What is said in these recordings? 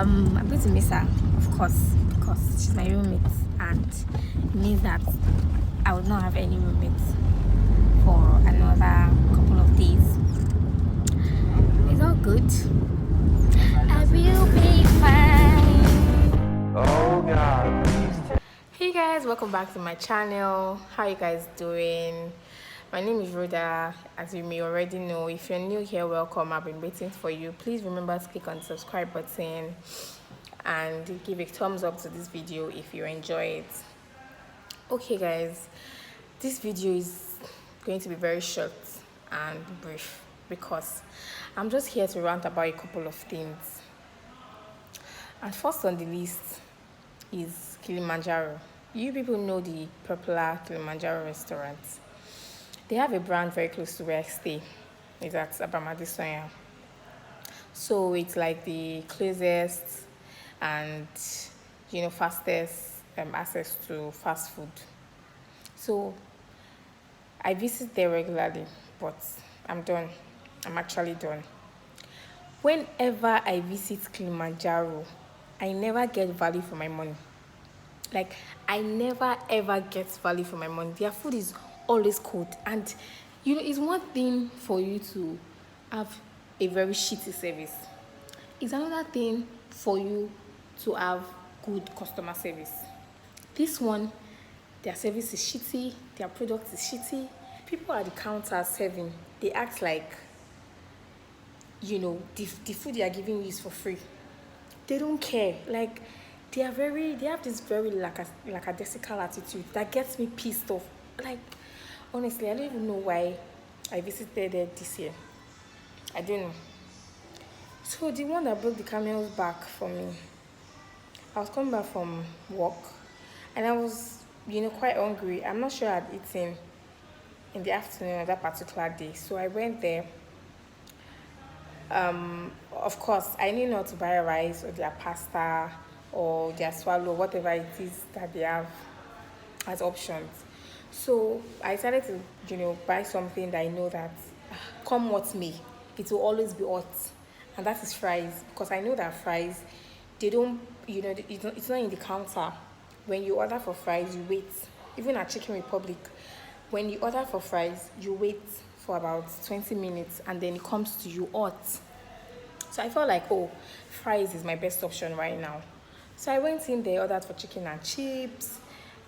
I'm going to miss her, of course, because she's my roommate, and it means that I would not have any roommates for another couple of days. It's all good. I will be fine. Oh God. Hey guys, welcome back to my channel. How you guys doing? My name is Rhoda. As you may already know, if you're new here, welcome. I've been waiting for you. Please remember to click on the subscribe button and give a thumbs up to this video if you enjoy it. Okay guys, this video is going to be very short and brief because I'm just here to rant about a couple of things. And first on the list is Kilimanjaro. You people know the popular Kilimanjaro restaurant. They have a brand very close to where I stay. It's at Abamadisoya. So it's like the closest and fastest access to fast food. So I visit there regularly, but I'm done. I'm actually done. Whenever I visit Kilimanjaro, I never get value for my money. Like, I never ever get value for my money. Their food is always cold, and it's one thing for you to have a very shitty service. It's another thing for you to have good customer service. This one, their service is shitty, their product is shitty. People at the counter serving, they act like the food they are giving you is for free. They don't care. Like, they have this very lackadaisical attitude that gets me pissed off. Like, honestly, I don't even know why I visited there this year. I don't know. So the one that broke the camel's back for me, I was coming back from work and I was, quite hungry. I'm not sure I'd eaten in the afternoon of that particular day. So I went there. Of course, I knew not to buy rice or their pasta or their swallow, whatever it is that they have as options. So I decided to, buy something that I know that come what may, it will always be hot, and that is fries. Because I know that fries, they don't, it's not in the counter. When you order for fries, you wait. Even at Chicken Republic, when you order for fries, you wait for about 20 minutes, and then it comes to you hot. So I felt like, fries is my best option right now. So I went in there, ordered for chicken and chips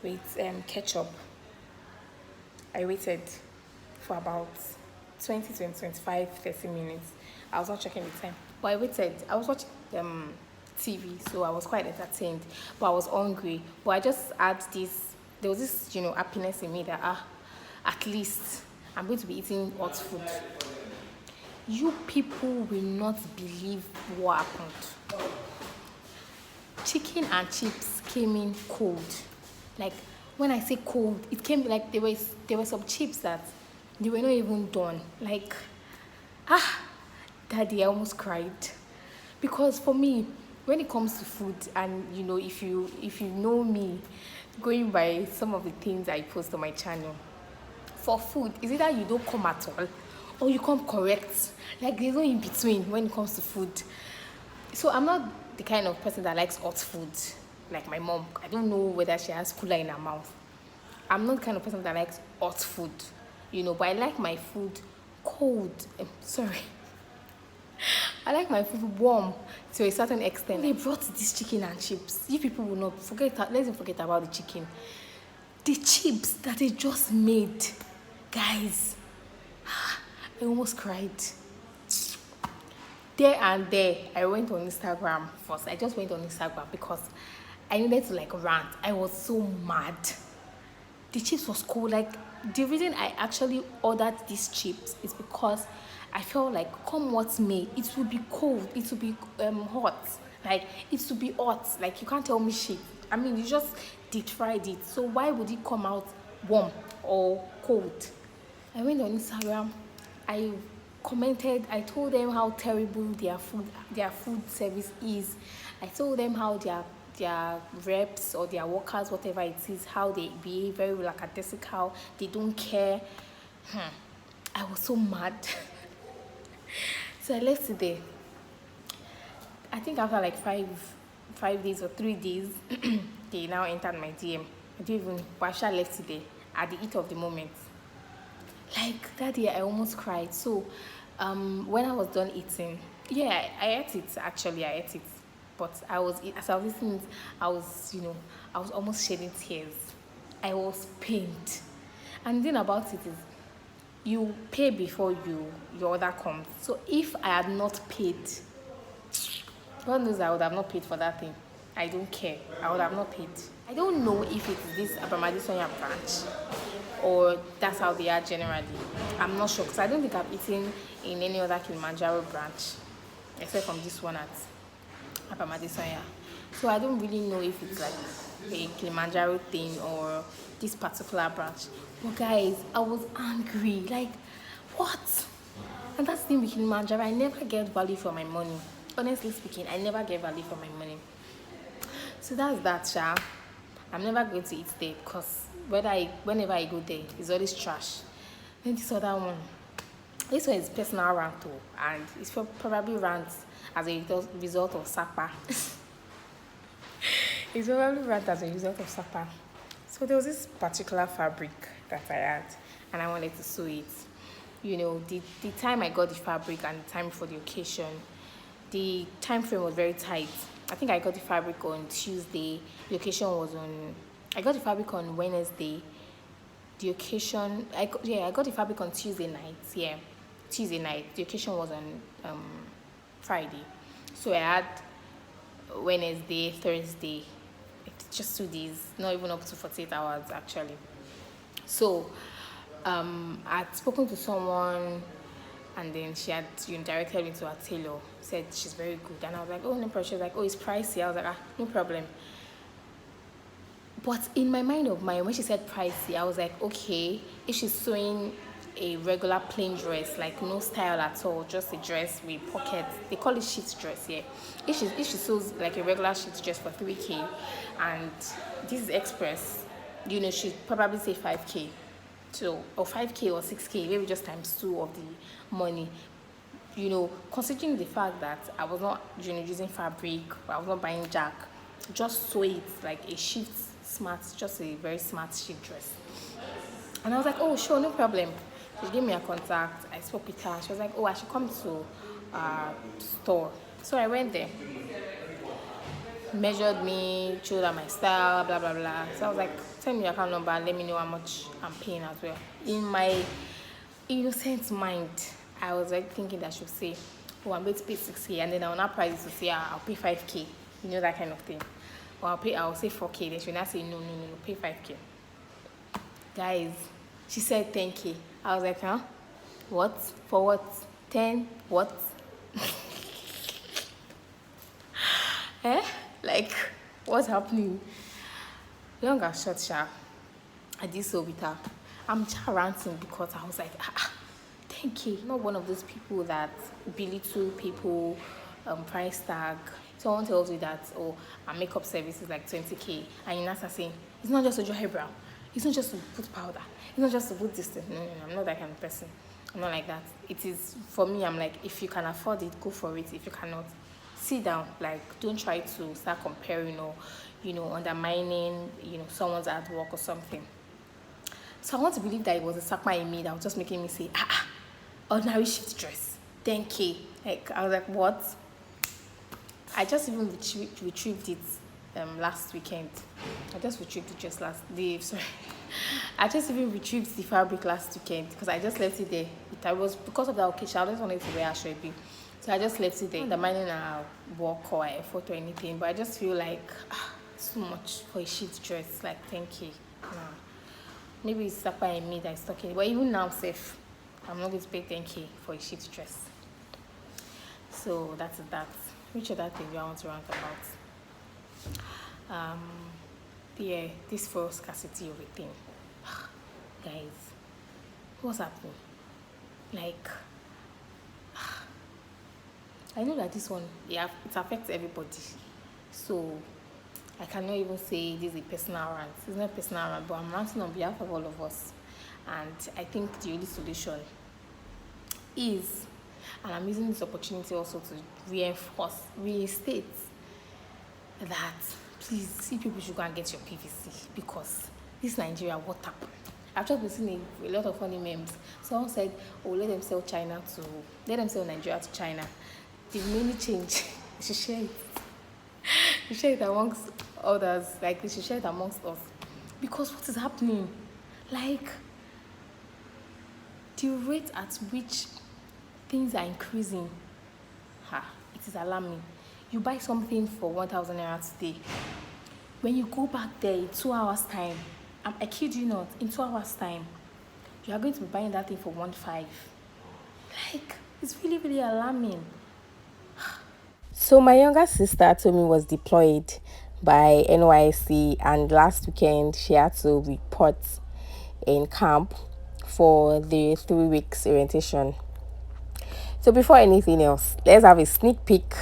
with ketchup. I waited for about 20 to 25, 30 minutes. I was not checking the time, but I waited. I was watching TV, so I was quite entertained, but I was hungry. But I just had there was this, happiness in me that, at least I'm going to be eating hot food. You people will not believe what happened. Chicken and chips came in cold. Like, when I say cold, it came like there were some chips that they were not even done. Like, Daddy, I almost cried. Because for me, when it comes to food, and if you know me, going by some of the things I post on my channel, for food, is either you don't come at all or you come correct. Like, there's no in between when it comes to food. So I'm not the kind of person that likes hot food like my mom. I don't know whether she has cooler in her mouth. I'm not the kind of person that likes hot food, but I like my food cold. Sorry. I like my food warm to a certain extent. They brought this chicken and chips. You people will not forget. Let's not forget about the chicken. The chips that they just made, guys, I almost cried. There and there, I went on Instagram first. I just went on Instagram because I needed to rant. I was so mad. The chips was cold. Like, the reason I actually ordered these chips is because I felt like, come what may, it will be cold. It will be hot. Like, it will be hot. Like, you can't tell me shit. I mean, you just deep fried it. So why would it come out warm or cold? I went on Instagram. I commented. I told them how terrible their food service is. I told them how their reps or their workers, whatever it is, how they behave very lackadaisical. They don't care. I was so mad. So I left it there. I think after like 5 days or 3 days, they now entered my DM. I don't even, Basha left it there at the heat of the moment. Like that day, I almost cried. So, when I was done eating, yeah, I ate it. Actually, I ate it, but as I was eating it, I was almost shedding tears. I was pained, and the thing about it is, you pay before your order comes. So if I had not paid, God knows I would have not paid for that thing. I don't care. I would have not paid. I don't know if it is this Abamadi Sonya branch or that's how they are generally. I'm not sure because I don't think I've eaten in any other Kilimanjaro branch except from this one at Abamadi Sonya. So I don't really know if it's like a Kilimanjaro thing or this particular branch. But guys, I was angry. Like, what? And that's the thing with Kilimanjaro. I never get value for my money. Honestly speaking, I never get value for my money. So that's that, Sha. I'm never going to eat there because whenever I go there, it's always trash. Then this other one. This one is personal rant too, and it's probably rants as a result of Sapa. It's probably rant as a result of Sapa. So there was this particular fabric that I had, and I wanted to sew it. You know, the time I got the fabric and the time for the occasion, the time frame was very tight. I think I got the fabric on Tuesday. The occasion was on. I got the fabric on Wednesday. The occasion, I got the fabric on Tuesday night. Yeah, Tuesday night. The occasion was on Friday. So I had Wednesday, Thursday. It's just 2 days, not even up to 48 hours actually. So I'd spoken to someone, and then she had directed me to a tailor, said she's very good, and I was like, oh, no problem. She was like, oh, it's pricey. I was like, no problem. But in my mind of mine, when she said pricey, I was like, okay, if she's sewing a regular plain dress, like no style at all, just a dress with pockets, they call it sheet dress, yeah. If she sews like a regular sheet dress for 3K, and this is express, she'd probably say 5K. So, or 5K or 6K, maybe just times 2 of the money. Considering the fact that I was not using fabric, I was not buying jack, just sew it like a sheet smart, just a very smart sheet dress. And I was like, oh, sure, no problem. She gave me a contact. I spoke with her. She was like, oh, I should come to store. So I went there. Measured me, showed her my style, blah, blah, blah. So I was like, tell me your account number and let me know how much I'm paying as well. In my innocent mind, I was like thinking that she would say, oh, I'm going to pay 6K, and then I'll not price it to say, I'll pay 5K. That kind of thing. Or I'll say 4K. Then she'll not say, no, pay 5K. Guys, she said 10K. I was like, huh? What? For what? 10? What? Like, what's happening? Long and short, Sha, I did so with her. I'm just ranting because I was like, 10K. Not one of those people that belittle people, price tag. Someone tells you that, oh, our makeup service is like 20K, and you're not saying, it's not just to draw eyebrow. It's not just to put powder. It's not just to put this thing. No, I'm not that kind of person. I'm not like that. It is, for me, I'm like, if you can afford it, go for it. If you cannot, sit down. Like, don't try to start comparing or, undermining, someone's artwork or something. So I want to believe that it was a sakma in me that was just making me say, ordinary shift dress, 10K. Like, I was like, what? I just even retrieved it last weekend. I just retrieved it just last day. Sorry. I just even retrieved the fabric last weekend because I just left it there. It was because of the occasion. I just wanted to wear a shobi. So I just left it there. Not minding a work or effort or anything, but I just feel like it's too much for a sheet dress, like 10K. No. Maybe it's Sapa in me that is talking. But even now, safe, I'm not going to pay 10K for a sheet dress. So that's that. Which other thing do I want to rant about? This fuel scarcity of a thing. Guys, what's happening? Like, I know that this one, it affects everybody. So, I cannot even say this is a personal rant. It's not a personal rant, but I'm ranting on behalf of all of us. And I think the only solution is And I'm using this opportunity also to reinstate that please see people should go and get your PVC because this Nigeria, what happened? I've just been seeing a lot of funny memes. Someone said, "Oh, let them sell Nigeria to China." The mainly change, they should share it. They share it amongst others, like they should share it amongst us, because what is happening? Like the rate at which things are increasing, it is alarming. You buy something for 1,000 naira today. When you go back there in 2 hours time, I kid you not, in 2 hours time, you are going to be buying that thing for 1,500. Like, it's really, really alarming. So my younger sister told me was deployed by NYSC, and last weekend she had to report in camp for the 3 weeks orientation. So before anything else, let's have a sneak peek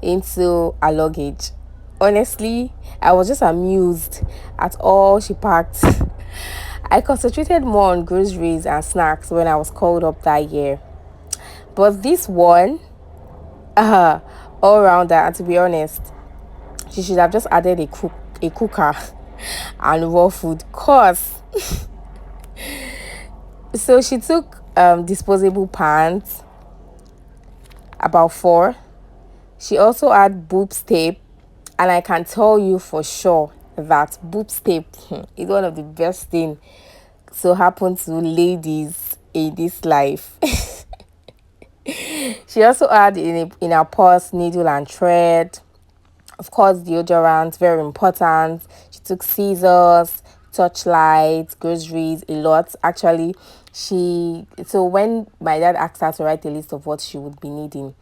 into her luggage. Honestly, I was just amused at all she packed. I concentrated more on groceries and snacks when I was called up that year. But this one, uh, all rounder, and to be honest, she should have just added a cooker and raw food. Cause so she took disposable pants, about four. She also had boobs tape, and I can tell you for sure that boobs tape is one of the best thing to happen to ladies in this life. She also had in her purse needle and thread. Of course, deodorant, very important. She took scissors, torchlights, groceries, a lot. Actually, so when my dad asked her to write a list of what she would be needing,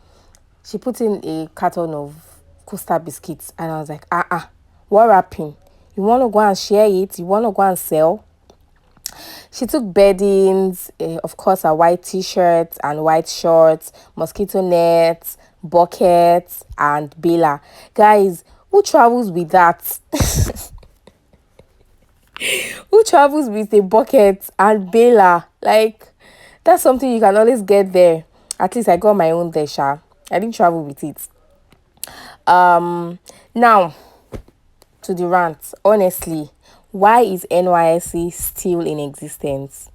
she put in a carton of Costa biscuits, and I was like, what wrapping? You want to go and share it? You want to go and sell? She took beddings, of course, a white t-shirt and white shorts, mosquito nets, buckets, and bailer. Guys, who travels with that? Who travels with a bucket and bailer? Like, that's something you can always get there. At least I got my own there, Sha. I didn't travel with it. Now to the rant. Honestly, why is NYSC still in existence?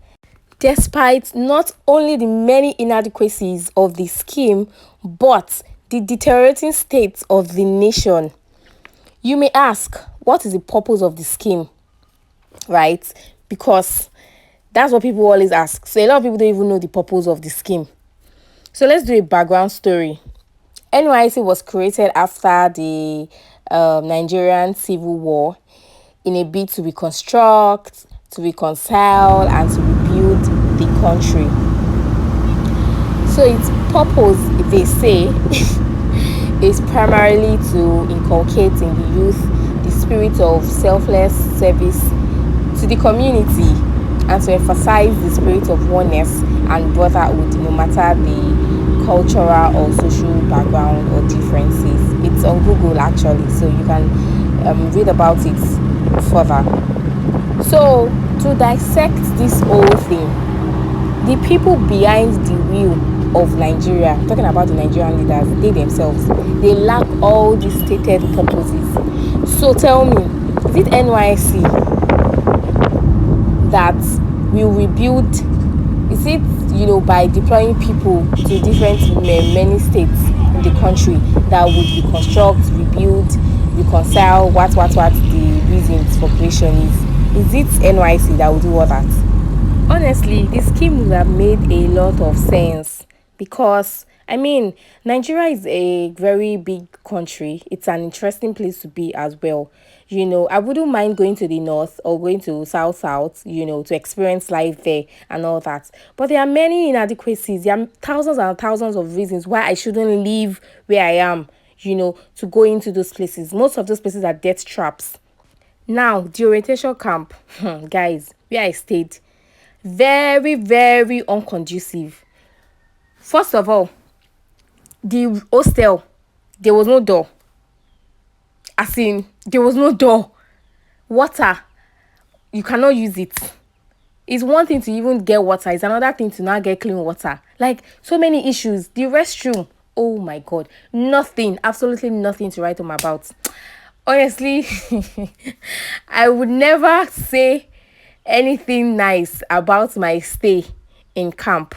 Despite not only the many inadequacies of the scheme, but the deteriorating state of the nation. You may ask, what is the purpose of the scheme? Right? Because that's what people always ask. So a lot of people don't even know the purpose of the scheme. So let's do a background story. NYSC was created after the Nigerian Civil War in a bid to reconstruct, to reconcile, and to rebuild the country. So its purpose, they say, is primarily to inculcate in the youth the spirit of selfless service to the community and to emphasize the spirit of oneness and brotherhood, no matter the cultural or social background or differences. It's on Google actually, so you can read about it further. So to dissect this whole thing, the people behind the wheel of Nigeria, talking about the Nigerian leaders, they themselves, they lack all these stated purposes. So tell me, is it NYSC that will rebuild? Is it, by deploying people to different many states in the country that would reconstruct, rebuild, reconcile what the reasons for creation is it NYSC that will do all that? Honestly, this scheme would have made a lot of sense because Nigeria is a very big country. It's an interesting place to be as well. I wouldn't mind going to the north or going to south, to experience life there and all that. But there are many inadequacies. There are thousands and thousands of reasons why I shouldn't live where I am, to go into those places. Most of those places are death traps. Now, the orientation camp, guys, where I stayed, very, very unconducive. First of all, the hostel, there was no door. As in, there was no door. Water, you cannot use it. It's one thing to even get water, it's another thing to not get clean water. Like, so many issues. The restroom, oh my god, nothing, absolutely nothing to write home about. Honestly, I would never say anything nice about my stay in camp.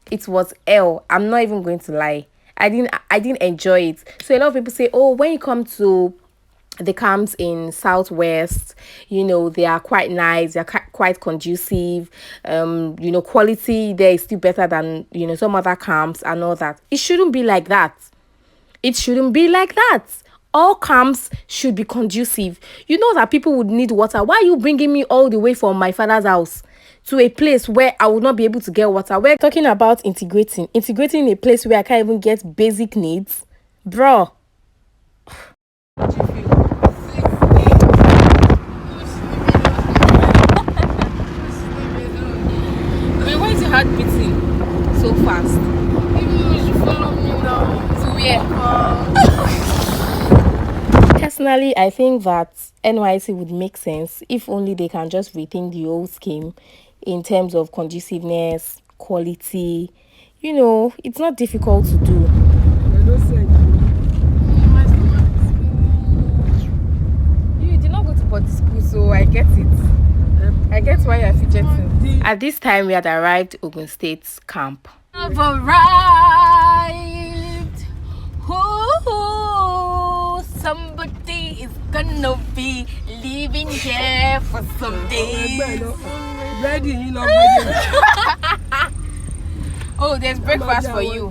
It was hell. I'm not even going to lie. I didn't enjoy it. So a lot of people say, oh, when you come to the camps in southwest, they are quite nice, they're quite conducive, quality there is still better than some other camps and all that. It shouldn't be like that. It shouldn't be like that. All camps should be conducive. You know that people would need water. Why are you bringing me all the way from my father's house to a place where I would not be able to get water? We're talking about integrating a place where I can't even get basic needs, bro. Wait, why is your heart beating so fast? Maybe you should follow me now. To where? Personally, I think that NYSC would make sense if only they can just rethink the old scheme in terms of conduciveness, quality. It's not difficult to do. You did not go to boarding school, so I get it. I get why you're fidgeting. At this time, we had arrived Ogun State's camp. I've arrived. Ooh, somebody is gonna be living here for some days. Ready, Oh, there's breakfast for you.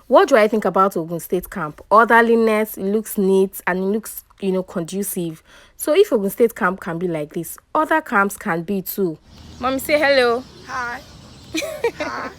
What do I think about Ogun State camp? Orderliness, it looks neat and it looks, conducive. So if Ogun State camp can be like this, other camps can be too. Mommy, say hello. Hi. Hi.